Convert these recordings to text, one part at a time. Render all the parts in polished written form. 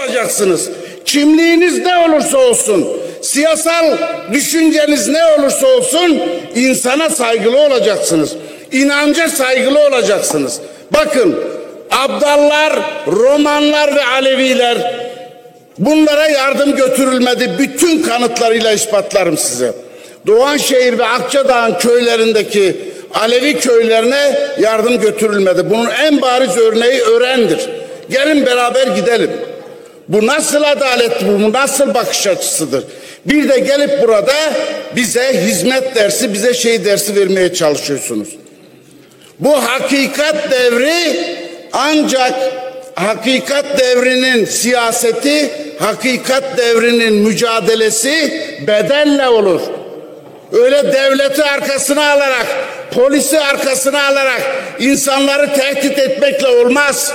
olacaksınız. Kimliğiniz ne olursa olsun, siyasal düşünceniz ne olursa olsun insana saygılı olacaksınız. İnanca saygılı olacaksınız. Bakın, Abdallar, Romanlar ve Aleviler, bunlara yardım götürülmedi. Bütün kanıtlarıyla ispatlarım size. Doğanşehir ve Akçadağ'ın köylerindeki Alevi köylerine yardım götürülmedi. Bunun en bariz örneği Ören'dir. Gelin beraber gidelim. Bu nasıl adalet, bu nasıl bakış açısıdır? Bir de gelip burada bize hizmet dersi, bize şey dersi vermeye çalışıyorsunuz. Bu hakikat devri, ancak hakikat devrinin siyaseti, hakikat devrinin mücadelesi bedelle olur. Öyle devleti arkasına alarak, polisi arkasına alarak insanları tehdit etmekle olmaz.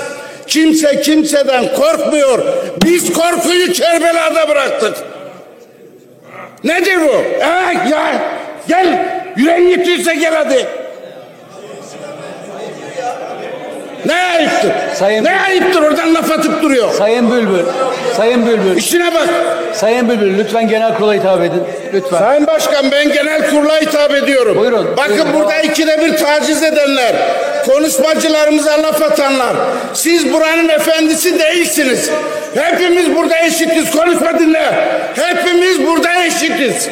Kimse kimseden korkmuyor. Biz korkuyu Kerbela'da bıraktık. Nedir bu? Evet ya, gel, yüreğin yetiyorsa gel hadi. Ne ayıptır? Ne ayıptır, oradan laf atıp duruyor. Sayın Bülbül, Sayın Bülbül. İşine bak. Sayın Bülbül, lütfen genel kurula hitap edin. Lütfen. Sayın Başkan, ben genel kurula hitap ediyorum. Buyurun. Bakın, buyurun. burada ikide bir taciz edenler, konuşmacılarımıza laf atanlar, siz buranın efendisi değilsiniz. Hepimiz burada eşitiz. Konuşma dinle. Hepimiz burada eşitiz.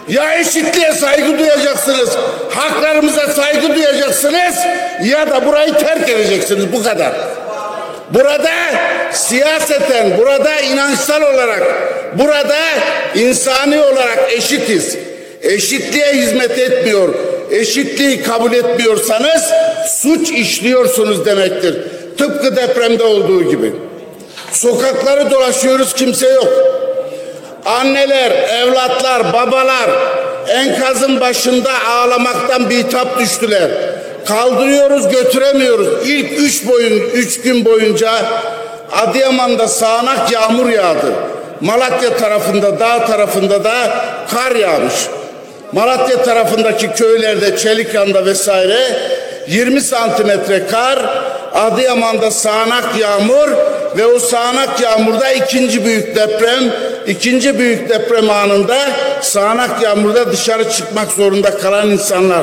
Ya eşitliğe saygı duyacaksınız, haklarımıza saygı duyacaksınız, ya da burayı terk edeceksiniz. Bu kadar. Burada siyaseten, burada inançsal olarak, burada insani olarak eşitiz. Eşitliğe hizmet etmiyor, eşitliği kabul etmiyorsanız suç işliyorsunuz demektir. Tıpkı depremde olduğu gibi. Sokakları dolaşıyoruz, kimse yok. Anneler, evlatlar, babalar enkazın başında ağlamaktan bitap düştüler. Kaldırıyoruz, götüremiyoruz. İlk 3 gün boyunca Adıyaman'da sağanak yağmur yağdı. Malatya tarafında, dağ tarafında da kar yağmış. Malatya tarafındaki köylerde, Çelikyan'da vesaire 20 santimetre kar, Adıyaman'da sağanak yağmur ve o sağanak yağmurda ikinci büyük deprem anında sağanak yağmurda dışarı çıkmak zorunda kalan insanlar.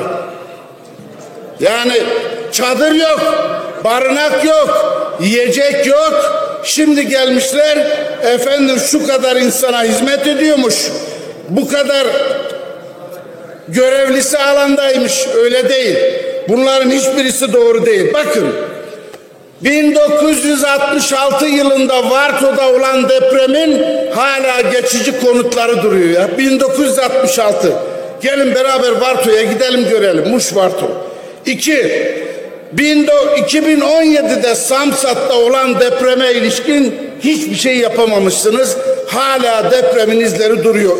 Yani çadır yok, barınak yok, yiyecek yok. Şimdi gelmişler, efendim şu kadar insana hizmet ediyormuş, bu kadar görevlisi alandaymış. Öyle değil. Bunların hiçbirisi doğru değil. Bakın, 1966 yılında Varto'da olan depremin hala geçici konutları duruyor ya. 1966. Gelin beraber Varto'ya gidelim, görelim. Muş Varto. 2017'de Samsat'ta olan depreme ilişkin hiçbir şey yapamamışsınız. Hala depremin izleri duruyor.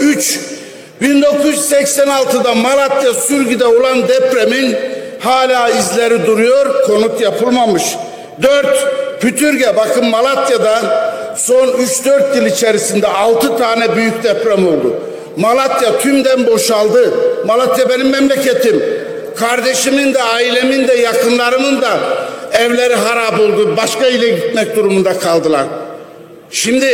1986'da Malatya Sürgü'de olan depremin hala izleri duruyor. Konut yapılmamış. 4. Pütürge. Bakın, Malatya'da son 3-4 yıl içerisinde 6 tane büyük deprem oldu. Malatya tümden boşaldı. Malatya benim memleketim. Kardeşimin de, ailemin de, yakınlarımın da evleri harap oldu. Başka ile gitmek durumunda kaldılar. Şimdi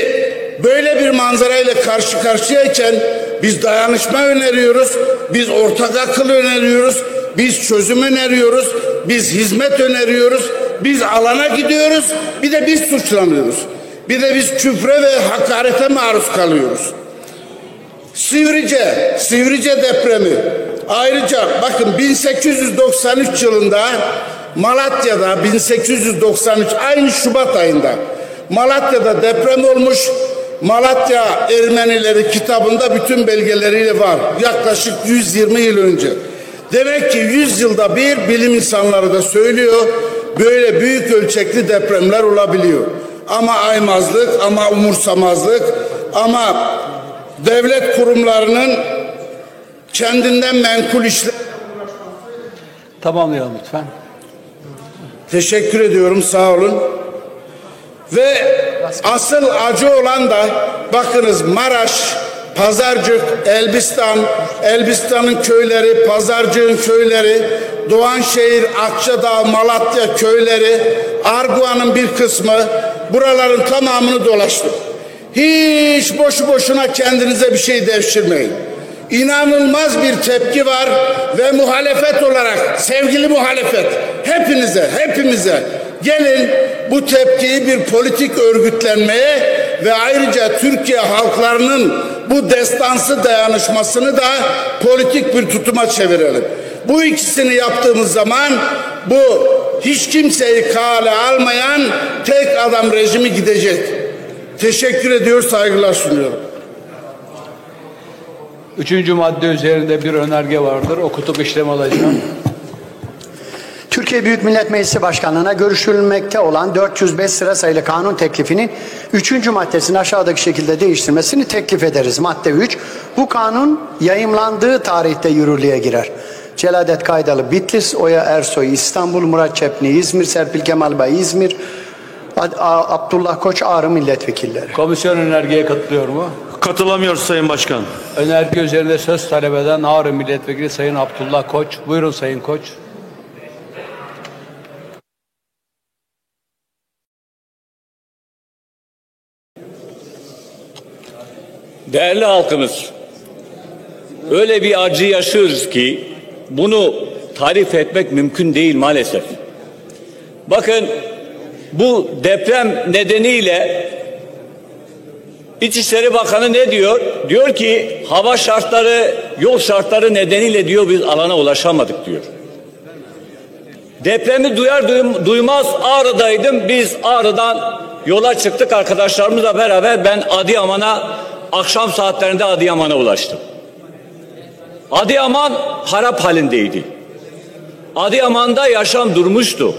böyle bir manzarayla karşı karşıyayken biz dayanışma öneriyoruz. Biz ortak akıl öneriyoruz. Biz çözüm öneriyoruz. Biz hizmet öneriyoruz. Biz alana gidiyoruz. Bir de biz suçlanıyoruz. Bir de biz küfre ve hakarete maruz kalıyoruz. Sivrice depremi. Ayrıca bakın, 1893 yılında Malatya'da, 1893 aynı Şubat ayında Malatya'da deprem olmuş. Malatya Ermenileri kitabında bütün belgeleriyle var. Yaklaşık 120 yıl önce. Demek ki 100 yılda bir bilim insanları da söylüyor, böyle büyük ölçekli depremler olabiliyor. Ama aymazlık, ama umursamazlık, ama devlet kurumlarının kendinden menkul işler. Tamamlayalım lütfen. Teşekkür ediyorum, sağ olun. Ve asıl acı olan da bakınız, Maraş, Pazarcık, Elbistan'ın köyleri, Pazarcık'ın köyleri, Doğanşehir, Akçadağ, Malatya köyleri, Argua'nın bir kısmı, buraların tamamını dolaştım. Hiç boşu boşuna kendinize bir şey devşirmeyin. İnanılmaz bir tepki var ve muhalefet olarak, sevgili muhalefet, hepimize gelin bu tepkiyi bir politik örgütlenmeye ve ayrıca Türkiye halklarının bu destansı dayanışmasını da politik bir tutuma çevirelim. Bu ikisini yaptığımız zaman bu hiç kimseyi kale almayan tek adam rejimi gidecek. Teşekkür ediyor, saygılar sunuyorum. 3. madde üzerinde bir önerge vardır. Okutup işlem alacağım. Türkiye Büyük Millet Meclisi Başkanlığı'na görüşülmekte olan 405 sıra sayılı kanun teklifinin 3. maddesini aşağıdaki şekilde değiştirmesini teklif ederiz. Madde 3. Bu kanun yayımlandığı tarihte yürürlüğe girer. Celadet Kaydalı Bitlis, Oya Ersoy İstanbul, Murat Çepni İzmir, Serpil Kemal Bey İzmir, Abdullah Koç Ağrı milletvekilleri. Komisyon önergeye katılıyor mu? Katılamıyoruz Sayın Başkan. Önerge üzerinde söz talep eden Ağrı milletvekili Sayın Abdullah Koç. Buyurun Sayın Koç. Değerli halkımız, öyle bir acı yaşıyoruz ki bunu tarif etmek mümkün değil maalesef. Bakın, bu deprem nedeniyle İçişleri Bakanı ne diyor? Diyor ki hava şartları, yol şartları nedeniyle diyor biz alana ulaşamadık diyor. Depremi duyar duymaz Ağrı'daydım. Biz Ağrı'dan yola çıktık arkadaşlarımızla beraber. Ben Adıyaman'a, akşam saatlerinde Adıyaman'a ulaştım. Adıyaman harap halindeydi. Adıyaman'da yaşam durmuştu.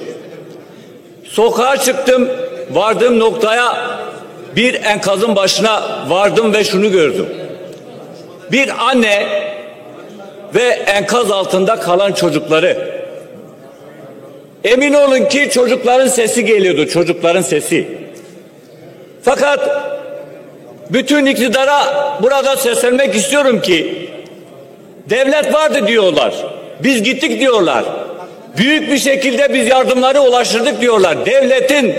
Sokağa çıktım, vardığım noktaya bir enkazın başına vardım ve şunu gördüm. Bir anne ve enkaz altında kalan çocukları. Emin olun ki çocukların sesi geliyordu, çocukların sesi. Fakat bütün iktidara burada seslenmek istiyorum ki devlet vardı diyorlar. Biz gittik diyorlar. Büyük bir şekilde biz yardımları ulaştırdık diyorlar. Devletin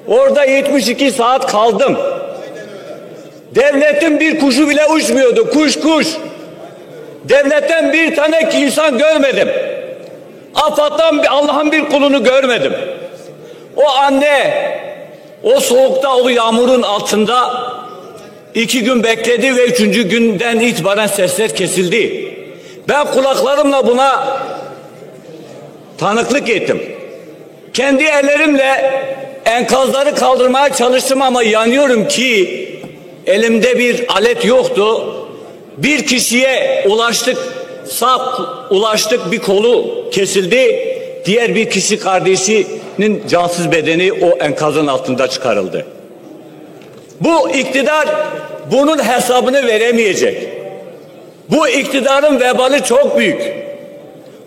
orada 72 saat kaldım. Devletin bir kuşu bile uçmuyordu. Kuş. Devletten bir tane insan görmedim. AFAD'dan Allah'ın bir kulunu görmedim. O anne o soğukta, o yağmurun altında 2 gün bekledi ve 3. günden itibaren sesler kesildi. Ben kulaklarımla buna tanıklık ettim. Kendi ellerimle enkazları kaldırmaya çalıştım ama yanıyorum ki elimde bir alet yoktu. Bir kişiye ulaştık, bir kolu kesildi. Diğer bir kişi kardeşinin cansız bedeni o enkazın altında çıkarıldı. Bu iktidar bunun hesabını veremeyecek. Bu iktidarın vebali çok büyük.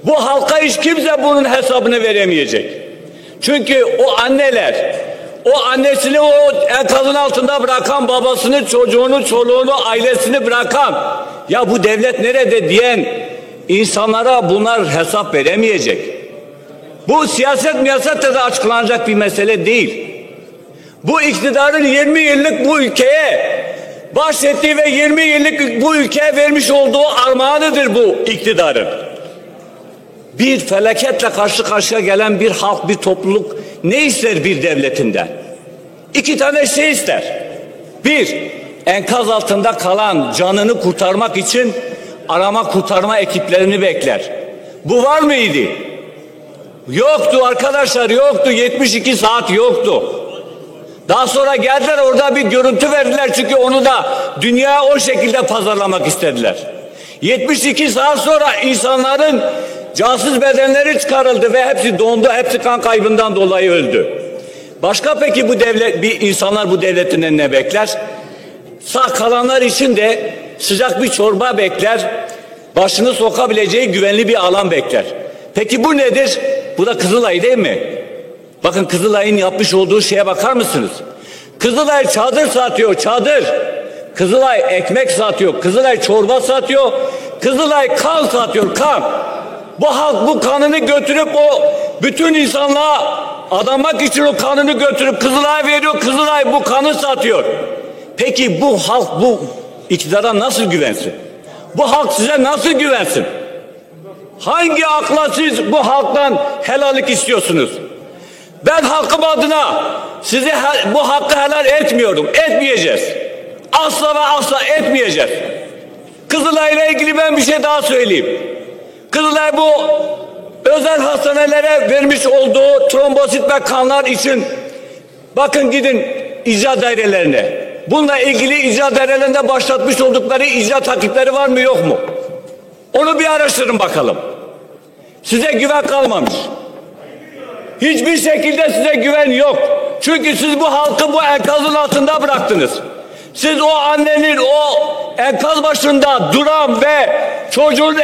Bu halka hiç kimse bunun hesabını veremeyecek. Çünkü o anneler, o annesini o enkazın altında bırakan, babasını, çocuğunu, çoluğunu, ailesini bırakan, ya bu devlet nerede diyen insanlara bunlar hesap veremeyecek. Bu siyasetle de açıklanacak bir mesele değil. Bu iktidarın 20 yıllık bu ülkeye bahsettiği ve 20 yıllık bu ülkeye vermiş olduğu armağanıdır bu iktidarın. Bir felaketle karşı karşıya gelen bir halk, bir topluluk ne ister bir devletinden? 2 tane şey ister. Bir, enkaz altında kalan, canını kurtarmak için arama kurtarma ekiplerini bekler. Bu var mıydı? Yoktu arkadaşlar, yoktu. 72 saat yoktu. Daha sonra geldiler, orada bir görüntü verdiler çünkü onu da dünyaya o şekilde pazarlamak istediler. 72 saat sonra insanların cansız bedenleri çıkarıldı ve hepsi dondu, hepsi kan kaybından dolayı öldü. Başka peki insanlar bu devletinden ne bekler? Sağ kalanlar için de sıcak bir çorba bekler, başını sokabileceği güvenli bir alan bekler. Peki bu nedir? Bu da Kızılay değil mi? Bakın Kızılay'ın yapmış olduğu şeye bakar mısınız? Kızılay çadır satıyor, çadır. Kızılay ekmek satıyor, Kızılay çorba satıyor, Kızılay kan satıyor, kan. Bu halk bu kanını götürüp o bütün insanlığa adamak için o kanını götürüp Kızılay'a veriyor. Kızılay bu kanı satıyor. Peki bu halk bu iktidara nasıl güvensin? Bu halk size nasıl güvensin? Hangi akla siz bu halktan helallik istiyorsunuz? Ben halkım adına size bu hakkı helal etmiyorum. Etmeyeceğiz. Asla ve asla etmeyeceğiz. Kızılay'la ilgili ben bir şey daha söyleyeyim. Kızılay bu özel hastanelere vermiş olduğu trombosit ve kanlar için bakın gidin icra dairelerine. Bununla ilgili icra dairelerinde başlatmış oldukları icra takipleri var mı yok mu? Onu bir araştırın bakalım. Size güven kalmamış. Hiçbir şekilde size güven yok. Çünkü siz bu halkı bu enkazın altında bıraktınız. Siz o annenin o enkaz başında duran ve çocuğun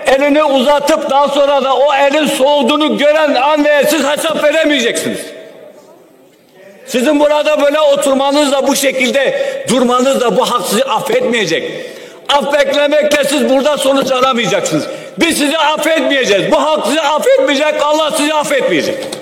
elini uzatıp daha sonra da o elin soğuduğunu gören anneye siz hesap veremeyeceksiniz. Sizin burada böyle oturmanızla bu şekilde durmanızla bu halk sizi affetmeyecek. Af beklemekle siz burada sonuç alamayacaksınız. Biz sizi affetmeyeceğiz. Bu halk sizi affetmeyecek. Allah sizi affetmeyecek.